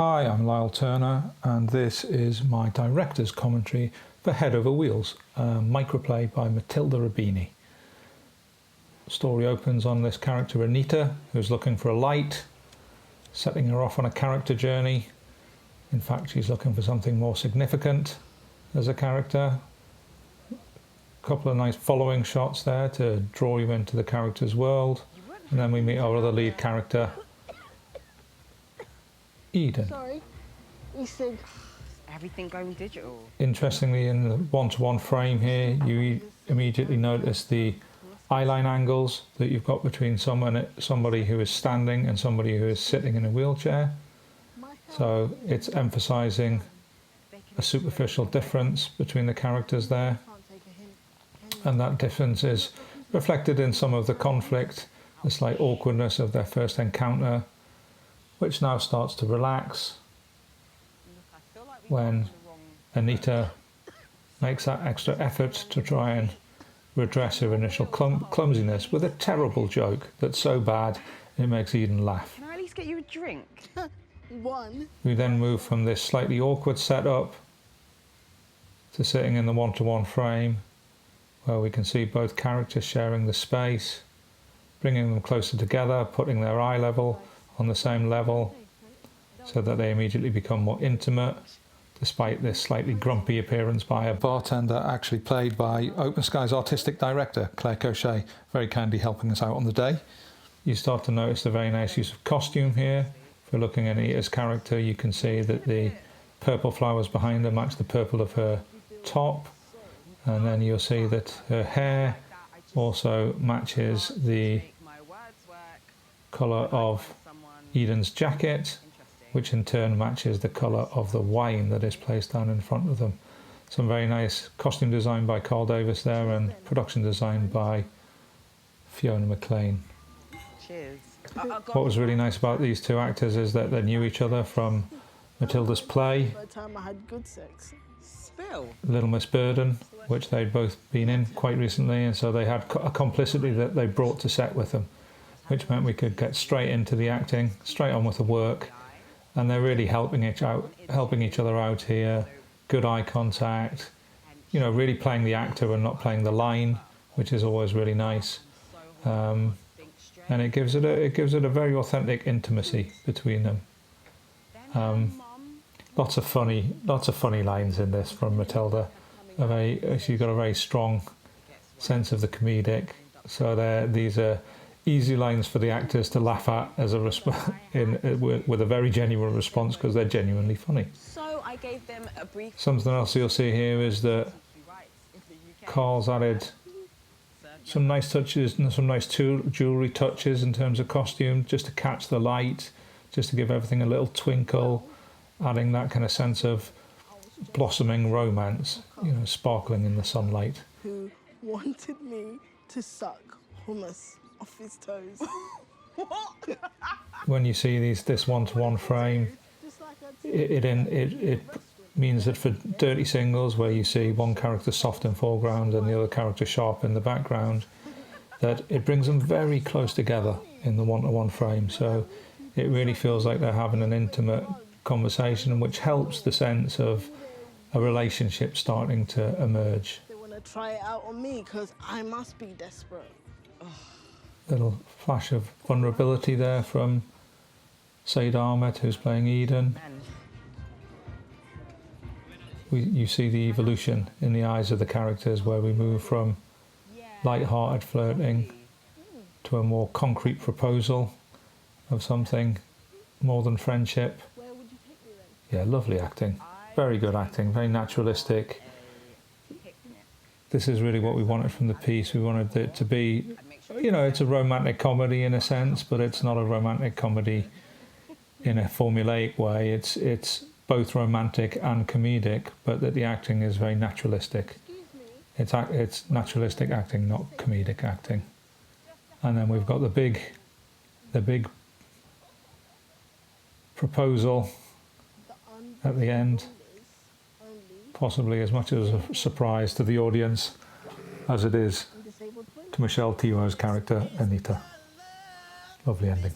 Hi, I'm Lyle Turner, and this is my director's commentary for Head Over Wheels, a microplay by Matilda Rubini. The story opens on this character Anita, who's looking for a light, setting her off on a character journey. In fact, she's looking for something more significant as a character. A couple of nice following shots there to draw you into the character's world. And then we meet our other lead character, Eden. Sorry, you said everything going digital. Interestingly, in the one-to-one frame here, you immediately notice the eyeline angles that you've got between somebody who is standing and somebody who is sitting in a wheelchair. So it's emphasizing a superficial difference between the characters there. And that difference is reflected in some of the conflict, the slight awkwardness of their first encounter, which now starts to relax when Anita makes that extra effort to try and redress her initial clumsiness with a terrible joke that's so bad it makes Eden laugh. Can I at least get you a drink? one. We then move from this slightly awkward setup to sitting in the one-to-one frame, where we can see both characters sharing the space, bringing them closer together, putting their eye level on the same level so that they immediately become more intimate, despite this slightly grumpy appearance by a bartender, actually played by Open Sky's artistic director, Claire Cochet, very kindly helping us out on the day. You start to notice the very nice use of costume here. If we're looking at Anita's character, you can see that the purple flowers behind her match the purple of her top, and then you'll see that her hair also matches the colour of Eden's jacket, which in turn matches the colour of the wine that is placed down in front of them. Some very nice costume design by Carl Davis there, and production design by Fiona McLean. Cheers. What was really nice about these two actors is that they knew each other from Matilda's play, By the time I had good sex. Spill. Little Miss Burden, which they'd both been in quite recently, and so they had a complicity that they brought to set with them, which meant we could get straight into the acting, straight on with the work, and they're really helping each other out here. Good eye contact, you know, really playing the actor and not playing the line, which is always really nice. And it gives it a very authentic intimacy between them. Lots of funny lines in this from Matilda. She's got a very strong sense of the comedic. So these are easy lines for the actors to laugh at as a with a very genuine response, because they're genuinely funny. So I gave them a brief. Something else you'll see here is that Carl's added some nice touches and some nice jewellery touches in terms of costume, just to catch the light, just to give everything a little twinkle, adding that kind of sense of blossoming romance, you know, sparkling in the sunlight. Who wanted me to suck hummus off his toes. When you see this one-to-one frame, it means that for dirty singles, where you see one character soft in foreground and the other character sharp in the background, that it brings them very close together in the one-to-one frame. So it really feels like they're having an intimate conversation, which helps the sense of a relationship starting to emerge. They want to try it out on me because I must be desperate. Little flash of vulnerability there from Said Ahmed, who's playing Eden. You see the evolution in the eyes of the characters, where we move from light-hearted flirting to a more concrete proposal of something more than friendship. Yeah, lovely acting. Very good acting, very naturalistic. This is really what we wanted from the piece. We wanted it to be, you know, it's a romantic comedy in a sense, but it's not a romantic comedy in a formulaic way. It's both romantic and comedic, but that the acting is very naturalistic. It's naturalistic acting, not comedic acting. And then we've got the big proposal at the end, possibly as much as a surprise to the audience as it is to Michelle Tebo's character Anita. Lovely ending.